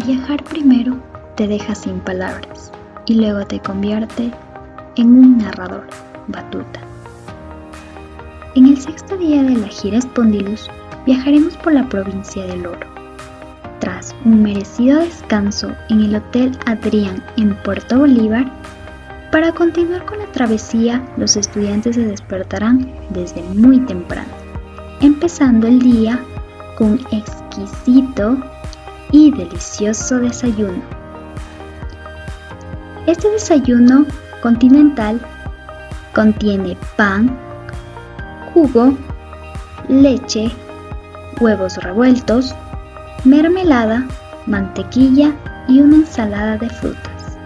Viajar primero te deja sin palabras y luego te convierte en un narrador, batuta. En el sexto día de la gira Spondylus viajaremos por la provincia del Oro. Tras un merecido descanso en el Hotel Adrián en Puerto Bolívar, para continuar con la travesía, los estudiantes se despertarán desde muy temprano, empezando el día con un exquisito y delicioso desayuno. Este desayuno continental contiene pan, jugo, leche, huevos revueltos, mermelada, mantequilla y una ensalada de frutas.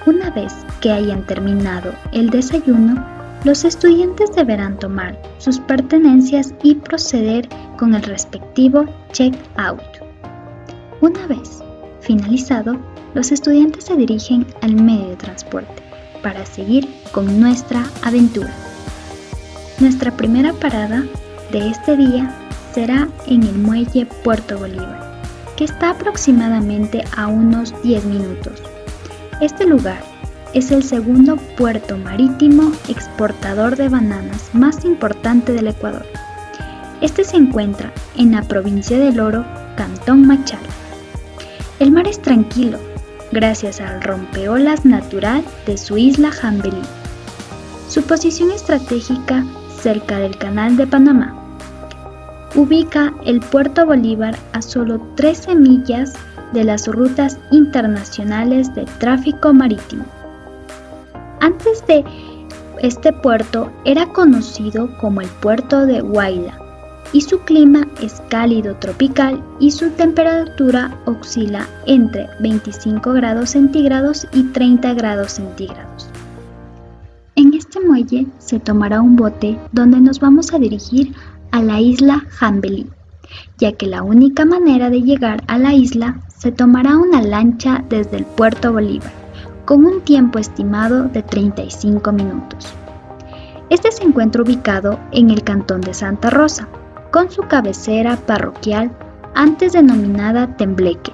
Una vez que hayan terminado el desayuno, los estudiantes deberán tomar sus pertenencias y proceder con el respectivo check-out. Una vez finalizado, los estudiantes se dirigen al medio de transporte para seguir con nuestra aventura. Nuestra primera parada de este día será en el muelle Puerto Bolívar, que está aproximadamente a unos 10 minutos. Este lugar es el segundo puerto marítimo exportador de bananas más importante del Ecuador. Este se encuentra en la provincia del Oro, Cantón Machala. El mar es tranquilo, gracias al rompeolas natural de su isla Jambelí. Su posición estratégica cerca del Canal de Panamá ubica el Puerto Bolívar a solo 13 millas de las rutas internacionales de tráfico marítimo. Antes de este puerto era conocido como el puerto de Huayla y su clima es cálido tropical y su temperatura oscila entre 25 grados centígrados y 30 grados centígrados. En este muelle se tomará un bote donde nos vamos a dirigir a la isla Jambelí, ya que la única manera de llegar a la isla se tomará una lancha desde el Puerto Bolívar, con un tiempo estimado de 35 minutos. Este se encuentra ubicado en el cantón de Santa Rosa, con su cabecera parroquial antes denominada Tembleque,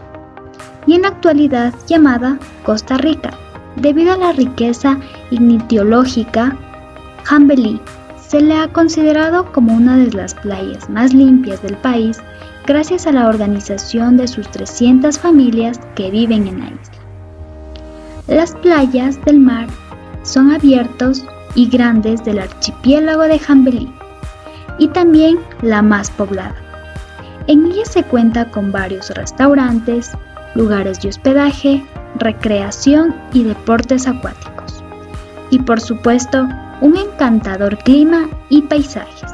y en la actualidad llamada Costa Rica, debido a la riqueza ictiológica. Jambelí se le ha considerado como una de las playas más limpias del país gracias a la organización de sus 300 familias que viven en la isla. Las playas del mar son abiertos y grandes del archipiélago de Jambelí y también la más poblada. En ella se cuenta con varios restaurantes, lugares de hospedaje, recreación y deportes acuáticos. Y por supuesto, un encantador clima y paisajes.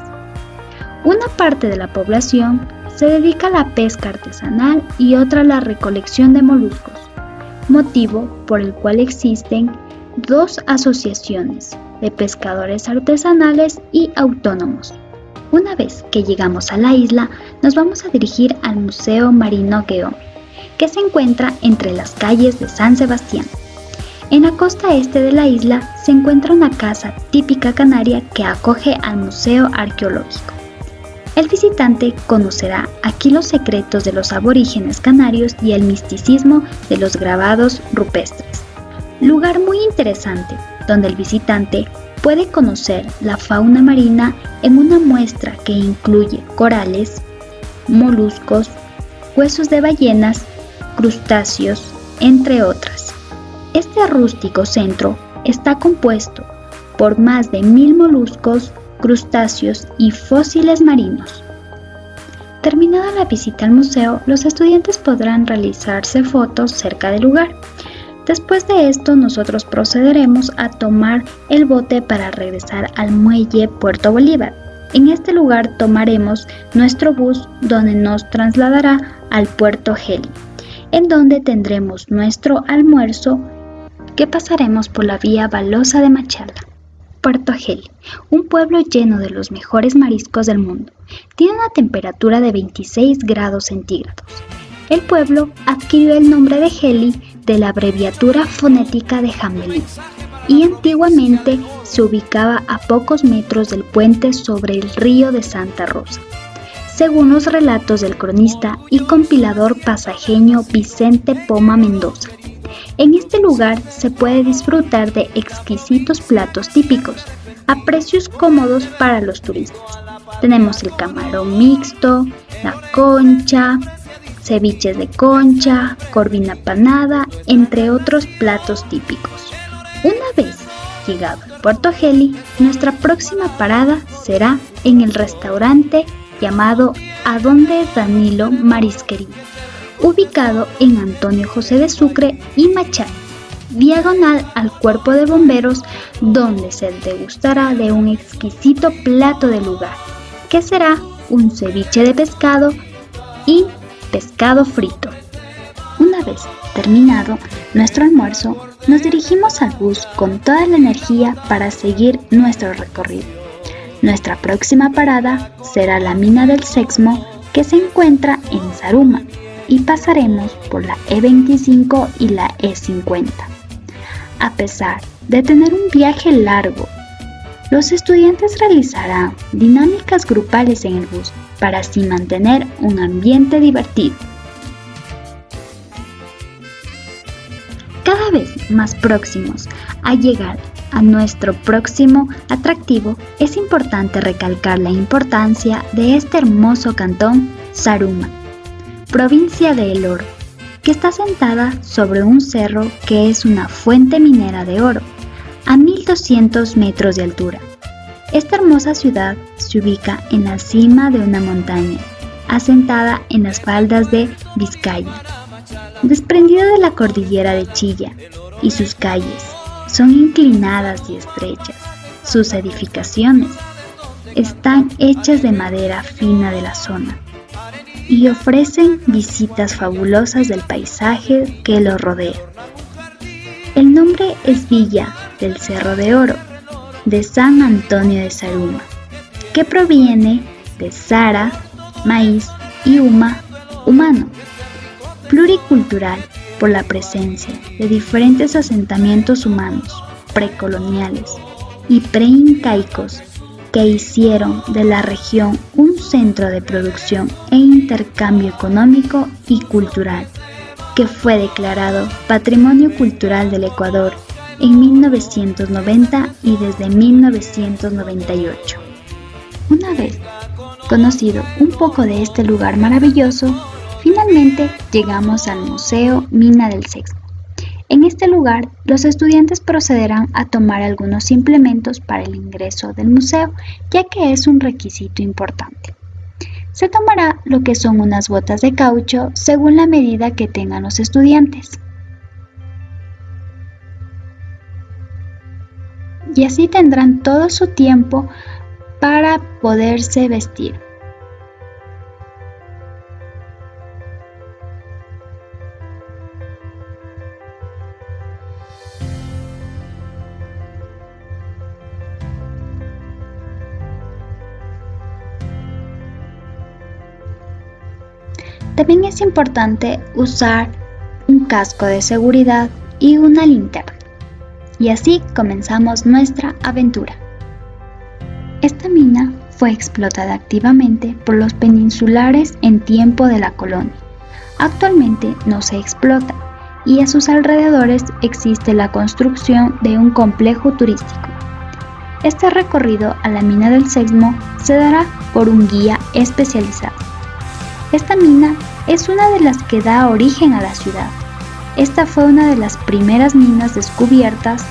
Una parte de la población se dedica a la pesca artesanal y otra a la recolección de moluscos, motivo por el cual existen dos asociaciones de pescadores artesanales y autónomos. Una vez que llegamos a la isla, nos vamos a dirigir al Museo Marino Gueome, que se encuentra entre las calles de San Sebastián. En la costa este de la isla se encuentra una casa típica canaria que acoge al Museo Arqueológico. El visitante conocerá aquí los secretos de los aborígenes canarios y el misticismo de los grabados rupestres. Lugar muy interesante, donde el visitante puede conocer la fauna marina en una muestra que incluye corales, moluscos, huesos de ballenas, crustáceos, entre otras. Este rústico centro está compuesto por más de 1000 moluscos, crustáceos y fósiles marinos. Terminada la visita al museo, los estudiantes podrán realizarse fotos cerca del lugar. Después de esto, nosotros procederemos a tomar el bote para regresar al muelle Puerto Bolívar. En este lugar tomaremos nuestro bus donde nos trasladará al Puerto Heli, en donde tendremos nuestro almuerzo que pasaremos por la vía Balosa de Machala. Puerto Heli, un pueblo lleno de los mejores mariscos del mundo, tiene una temperatura de 26 grados centígrados. El pueblo adquirió el nombre de Heli de la abreviatura fonética de Jambelí y antiguamente se ubicaba a pocos metros del puente sobre el río de Santa Rosa. según los relatos del cronista y compilador pasajeño Vicente Poma Mendoza. En este lugar se puede disfrutar de exquisitos platos típicos, a precios cómodos para los turistas. Tenemos el camarón mixto, la concha, ceviches de concha, corvina panada, entre otros platos típicos. Una vez llegado a Puerto Geli, nuestra próxima parada será en el restaurante llamado Adonde Danilo Marisquería, ubicado en Antonio José de Sucre y Machay, diagonal al Cuerpo de Bomberos, donde se degustará de un exquisito plato del lugar, que será un ceviche de pescado y pescado frito. Una vez terminado nuestro almuerzo, nos dirigimos al bus con toda la energía para seguir nuestro recorrido. Nuestra próxima parada será la mina del Sexmo, que se encuentra en Zaruma, y pasaremos por la E25 y la E50. A pesar de tener un viaje largo, los estudiantes realizarán dinámicas grupales en el bus para así mantener un ambiente divertido. Cada vez más próximos a llegar a nuestro próximo atractivo, es importante recalcar la importancia de este hermoso cantón Zaruma, provincia de El Oro, que está sentada sobre un cerro que es una fuente minera de oro, a 1200 metros de altura. Esta hermosa ciudad se ubica en la cima de una montaña, asentada en las faldas de Vizcaya, desprendida de la cordillera de Chilla, y sus calles son inclinadas y estrechas. Sus edificaciones están hechas de madera fina de la zona y ofrecen visitas fabulosas del paisaje que lo rodea. El nombre es Villa del Cerro de Oro, de San Antonio de Zaruma, que proviene de Zara, maíz, y Uma, humano, pluricultural por la presencia de diferentes asentamientos humanos precoloniales y preincaicos que hicieron de la región un centro de producción e intercambio económico y cultural, que fue declarado Patrimonio Cultural del Ecuador en 1990 y desde 1998. Una vez conocido un poco de este lugar maravilloso, finalmente llegamos al Museo Mina del Sexmo. En este lugar, los estudiantes procederán a tomar algunos implementos para el ingreso del museo, ya que es un requisito importante. Se tomará lo que son unas botas de caucho según la medida que tengan los estudiantes. Y así tendrán todo su tiempo para poderse vestir. También es importante usar un casco de seguridad y una linterna. Y así comenzamos nuestra aventura. Esta mina fue explotada activamente por los peninsulares en tiempo de la colonia. Actualmente no se explota y a sus alrededores existe la construcción de un complejo turístico. Este recorrido a la mina del Sexmo se dará por un guía especializado. Esta mina es una de las que da origen a la ciudad. Esta fue una de las primeras minas descubiertas,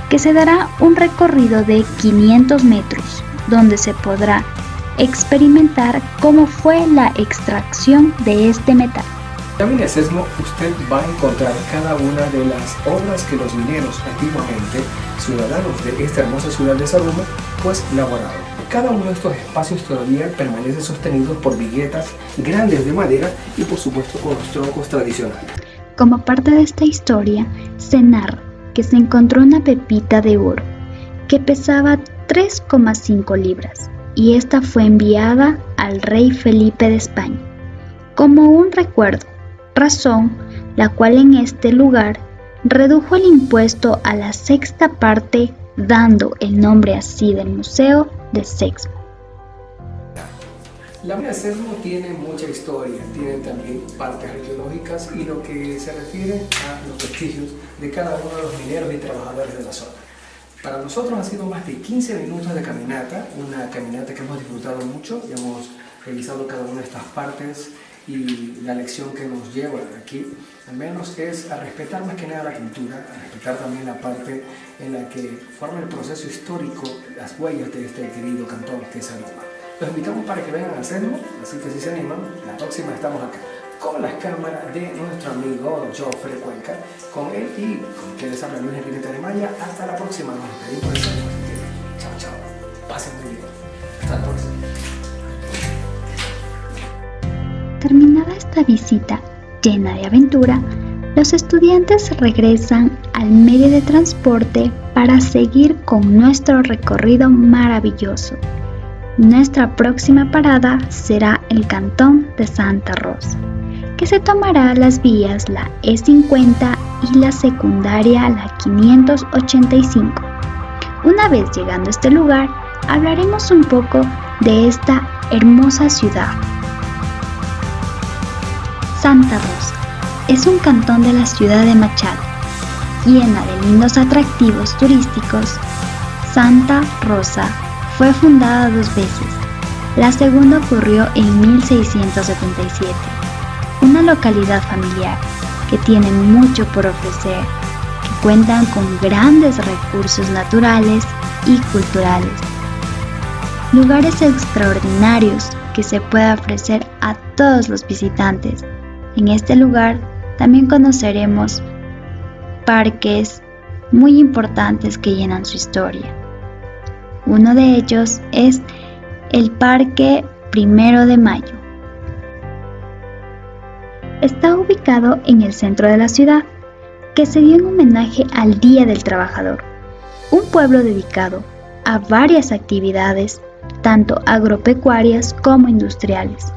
que se dará un recorrido de 500 metros, donde se podrá experimentar cómo fue la extracción de este metal. En la mina del Sexmo usted va a encontrar cada una de las obras que los mineros antiguamente, ciudadanos de esta hermosa ciudad de Zaruma, pues laboraron. Cada uno de estos espacios todavía permanece sostenido por viguetas grandes de madera y por supuesto con los troncos tradicionales. Como parte de esta historia, se narra que se encontró una pepita de oro que pesaba 3,5 libras y esta fue enviada al rey Felipe de España como un recuerdo, razón la cual en este lugar redujo el impuesto a la sexta parte, dando el nombre así del Museo de Sexmo. La mina de Selmo tiene mucha historia, tiene también partes arqueológicas y lo que se refiere a los vestigios de cada uno de los mineros y trabajadores de la zona. Para nosotros ha sido más de 15 minutos de caminata, una caminata que hemos disfrutado mucho y hemos revisado cada una de estas partes, y la lección que nos lleva aquí, al menos, es a respetar más que nada la cultura, a respetar también la parte en la que forma el proceso histórico, las huellas de este querido cantón que es Aruba. Los invitamos para que vengan a hacerlo, así que si se animan, la próxima estamos acá con las cámaras de nuestro amigo Joffre Cuenca, con él y con quien les habla Luis Enrique Telemaya. Hasta la próxima, nos despedimos de eso. Chao, chao. Pasen muy bien. Hasta la próxima. Terminada esta visita llena de aventura, los estudiantes regresan al medio de transporte para seguir con nuestro recorrido maravilloso. Nuestra próxima parada será el cantón de Santa Rosa, que se tomará las vías la E50 y la secundaria la 585. Una vez llegando a este lugar, hablaremos un poco de esta hermosa ciudad. Santa Rosa es un cantón de la ciudad de Machala, llena de lindos atractivos turísticos. Santa Rosa fue fundada 2 veces. La segunda ocurrió en 1677. Una localidad familiar que tiene mucho por ofrecer, que cuentan con grandes recursos naturales y culturales. Lugares extraordinarios que se puede ofrecer a todos los visitantes. En este lugar también conoceremos parques muy importantes que llenan su historia. Uno de ellos es el Parque 1 de Mayo. Está ubicado en el centro de la ciudad, que se dio en homenaje al Día del Trabajador, un pueblo dedicado a varias actividades, tanto agropecuarias como industriales.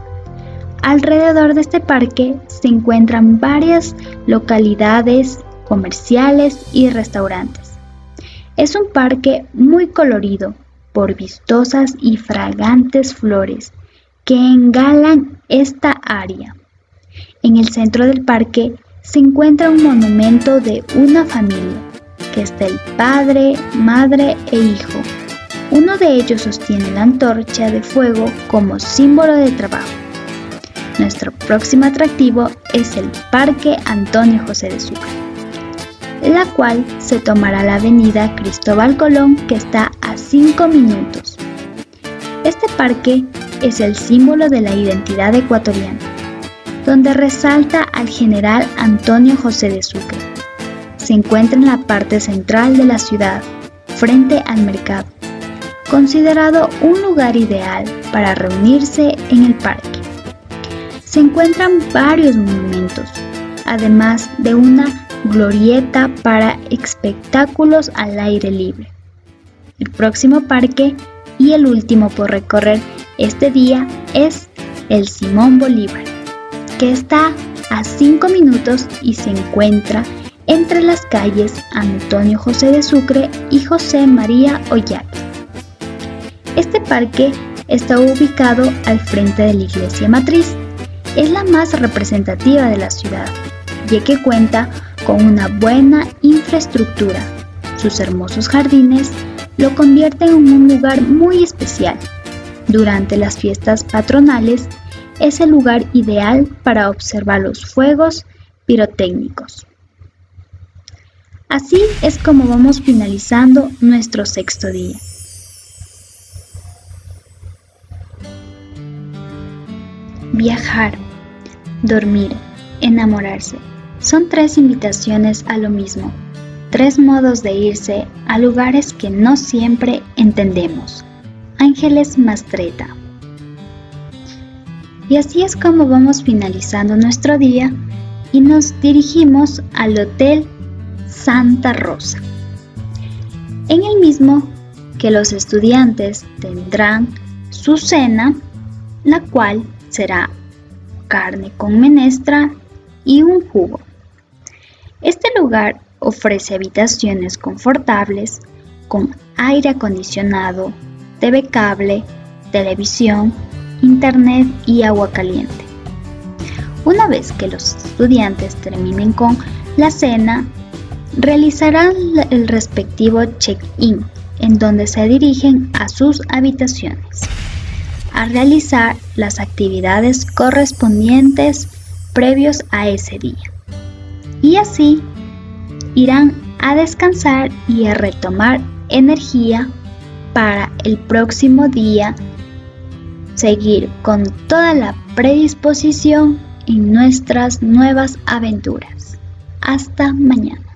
Alrededor de este parque se encuentran varias localidades comerciales y restaurantes. Es un parque muy colorido por vistosas y fragantes flores que engalan esta área. En el centro del parque se encuentra un monumento de una familia, que está el padre, madre e hijo. Uno de ellos sostiene la antorcha de fuego como símbolo de trabajo. Nuestro próximo atractivo es el Parque Antonio José de Sucre, la cual se tomará la avenida Cristóbal Colón, que está a 5 minutos. Este parque es el símbolo de la identidad ecuatoriana, donde resalta al general Antonio José de Sucre. Se encuentra en la parte central de la ciudad, frente al mercado, considerado un lugar ideal para reunirse en el parque. Se encuentran varios monumentos, además de una glorieta para espectáculos al aire libre. El próximo parque y el último por recorrer este día es el Simón Bolívar, que está a 5 minutos y se encuentra entre las calles Antonio José de Sucre y José María Ollate. Este parque está ubicado al frente de la iglesia matriz. Es la más representativa de la ciudad, ya que cuenta con una buena infraestructura. Sus hermosos jardines lo convierten en un lugar muy especial. Durante las fiestas patronales es el lugar ideal para observar los fuegos pirotécnicos. Así es como vamos finalizando nuestro 6º día. Viajar, dormir, enamorarse. Son 3 invitaciones a lo mismo, 3 modos de irse a lugares que no siempre entendemos. Ángeles Mastretta. Y así es como vamos finalizando nuestro día y nos dirigimos al Hotel Santa Rosa. En el mismo que los estudiantes tendrán su cena, la cual será carne con menestra y un jugo. Este lugar ofrece habitaciones confortables con aire acondicionado, TV cable, televisión internet y agua caliente. Una vez que los estudiantes terminen con la cena, realizarán el respectivo check-in, en donde se dirigen a sus habitaciones a realizar las actividades correspondientes previos a ese día. Y así irán a descansar y a retomar energía para el próximo día seguir con toda la predisposición en nuestras nuevas aventuras. Hasta mañana.